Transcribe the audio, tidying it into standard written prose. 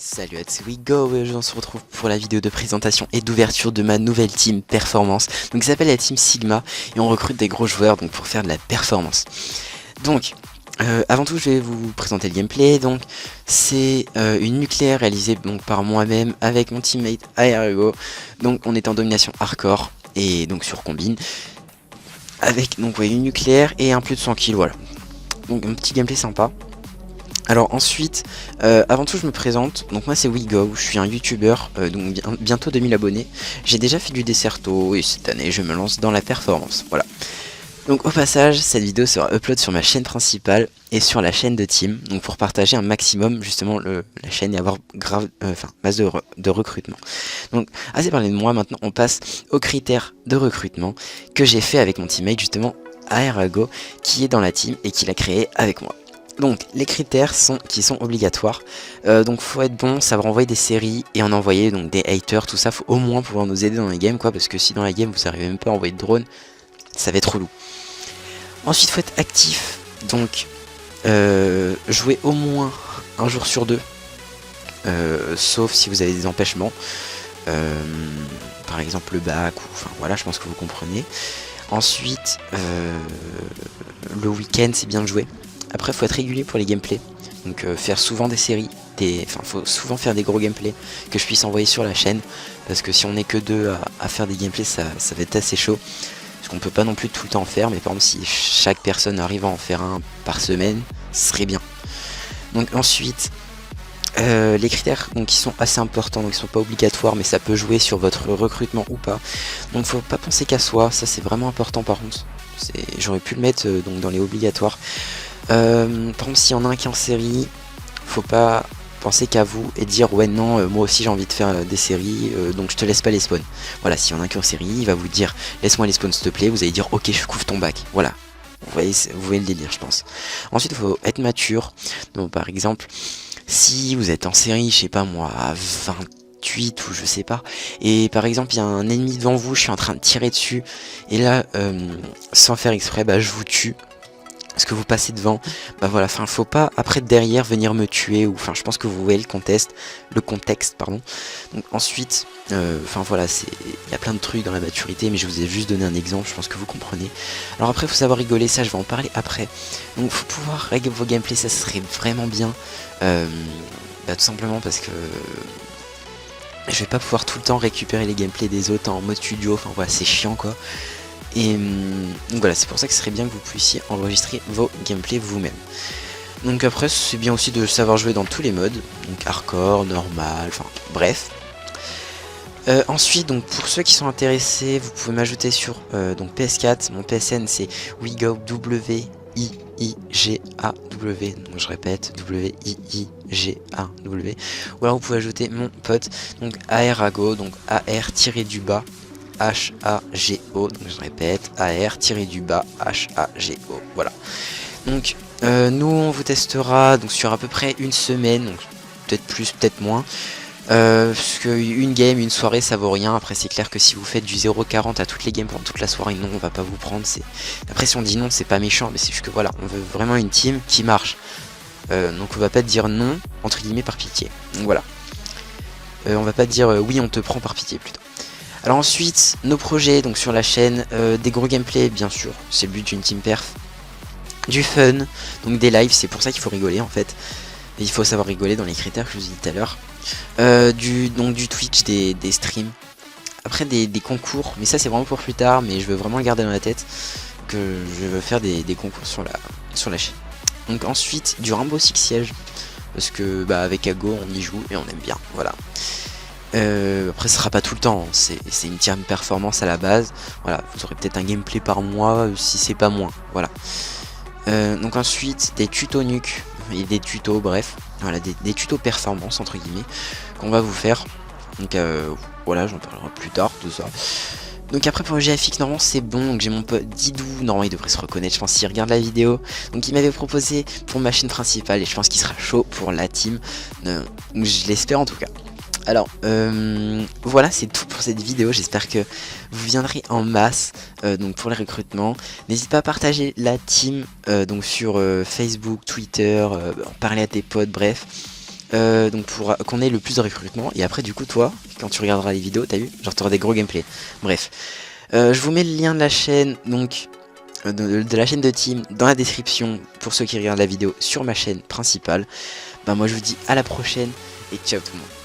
Salut à tous, we go, on se retrouve pour la vidéo de présentation et d'ouverture de ma nouvelle team performance. Donc ça s'appelle la team Sigma et on recrute des gros joueurs donc pour faire de la performance. Donc avant tout je vais vous présenter le gameplay. Donc c'est une nucléaire réalisée donc par moi-même avec mon teammate ARGO. Donc on est en domination hardcore et donc sur combine. Avec donc ouais, une nucléaire et un plus de 100 kills, voilà. Donc un petit gameplay sympa. Alors ensuite, avant tout je me présente, donc moi c'est WeGo, je suis un youtubeur, donc bientôt 2000 abonnés. J'ai déjà fait du Desserto et cette année je me lance dans la performance, voilà. Donc au passage, cette vidéo sera upload sur ma chaîne principale et sur la chaîne de team, donc pour partager un maximum justement la chaîne et avoir masse de recrutement. Donc assez parlé de moi, maintenant on passe aux critères de recrutement que j'ai fait avec mon teammate justement ARGO qui est dans la team et qui l'a créé avec moi. Donc les critères qui sont obligatoires, donc faut être bon, savoir envoyer des séries et en envoyer donc des haters, tout ça, faut au moins pouvoir nous aider dans les games quoi, parce que si dans la game vous arrivez même pas à envoyer de drone, ça va être relou. Ensuite faut être actif, donc jouer au moins un jour sur deux, sauf si vous avez des empêchements, par exemple le bac, ou enfin voilà, je pense que vous comprenez. Ensuite le week-end c'est bien de jouer. Après faut être régulier pour les gameplays, donc faire souvent des séries, faut souvent faire des gros gameplays que je puisse envoyer sur la chaîne, parce que si on n'est que deux à faire des gameplays ça va être assez chaud, parce qu'on peut pas non plus tout le temps en faire, mais par exemple si chaque personne arrive à en faire un par semaine, ce serait bien. Donc ensuite, les critères donc, qui sont assez importants, donc ils sont pas obligatoires, mais ça peut jouer sur votre recrutement ou pas, donc faut pas penser qu'à soi, ça c'est vraiment important par contre, j'aurais pu le mettre donc dans les obligatoires. Par exemple s'il y en a un qui est en série, faut pas penser qu'à vous et dire ouais non moi aussi j'ai envie de faire des séries, donc je te laisse pas les spawns. Voilà, s'il y en a un qui est en série, il va vous dire laisse-moi les spawns s'il te plaît, vous allez dire ok je couvre ton bac, voilà. Vous voyez le délire je pense. Ensuite il faut être mature, donc par exemple si vous êtes en série, je sais pas moi, à 28 ou je sais pas, et par exemple il y a un ennemi devant vous, je suis en train de tirer dessus, et là sans faire exprès bah je vous tue. Parce que vous passez devant, bah voilà, enfin faut pas après derrière venir me tuer, ou enfin je pense que vous voyez le contexte pardon. Donc ensuite, enfin voilà, il y a plein de trucs dans la maturité, mais je vous ai juste donné un exemple, je pense que vous comprenez. Alors après faut savoir rigoler, ça je vais en parler après. Donc faut pouvoir régler vos gameplays, ça serait vraiment bien, tout simplement parce que je vais pas pouvoir tout le temps récupérer les gameplays des autres en mode studio, enfin voilà c'est chiant quoi. Et donc voilà, c'est pour ça que ce serait bien que vous puissiez enregistrer vos gameplays vous-même. Donc après c'est bien aussi de savoir jouer dans tous les modes, donc hardcore, normal, enfin bref. Ensuite donc pour ceux qui sont intéressés, vous pouvez m'ajouter sur donc PS4, mon PSN c'est WeGo W-I-I-G-A-W, donc je répète W-I-I-G-A-W, ou alors vous pouvez ajouter mon pote donc ARGO, donc AR-du-bas H-A-G-O, donc je répète, AR-H-A-G-O, voilà. Donc nous on vous testera donc sur à peu près une semaine, donc peut-être plus, peut-être moins, parce qu'une game, une soirée ça vaut rien. Après c'est clair que si vous faites du 0,40 à toutes les games pendant toute la soirée, non on va pas vous prendre, après si on dit non c'est pas méchant, mais c'est juste que voilà, on veut vraiment une team qui marche, donc on va pas dire non, entre guillemets par pitié, donc voilà. On va pas dire oui on te prend par pitié plutôt. Alors ensuite, nos projets donc sur la chaîne, des gros gameplays bien sûr, c'est le but d'une team perf, du fun, donc des lives, c'est pour ça qu'il faut rigoler en fait, et il faut savoir rigoler dans les critères que je vous ai dit tout à l'heure, du Twitch, des streams, après des concours, mais ça c'est vraiment pour plus tard, mais je veux vraiment le garder dans la tête, que je veux faire des concours sur la chaîne. Donc ensuite, du Rainbow Six Siege, parce que bah avec Ago on y joue et on aime bien, voilà. Après ce sera pas tout le temps, c'est une team performance à la base, voilà, vous aurez peut-être un gameplay par mois si c'est pas moins, voilà. Donc ensuite des tutos nuke et des tutos, bref, voilà, des tutos performance entre guillemets qu'on va vous faire, donc voilà, j'en parlerai plus tard de ça. Donc après pour le GFX normalement c'est bon, donc j'ai mon pote Didou, normalement il devrait se reconnaître je pense s'il regarde la vidéo, donc il m'avait proposé pour ma chaîne principale et je pense qu'il sera chaud pour la team, je l'espère en tout cas. Alors voilà, c'est tout pour cette vidéo, j'espère que vous viendrez en masse donc pour les recrutements. N'hésite pas à partager la team donc sur Facebook, Twitter, en parler à tes potes, bref. donc pour qu'on ait le plus de recrutement. Et après du coup toi, quand tu regarderas les vidéos, t'as vu, genre t'auras des gros gameplays. Bref, je vous mets le lien de la chaîne, donc de la chaîne de Team dans la description pour ceux qui regardent la vidéo sur ma chaîne principale. Bah moi je vous dis à la prochaine et ciao tout le monde.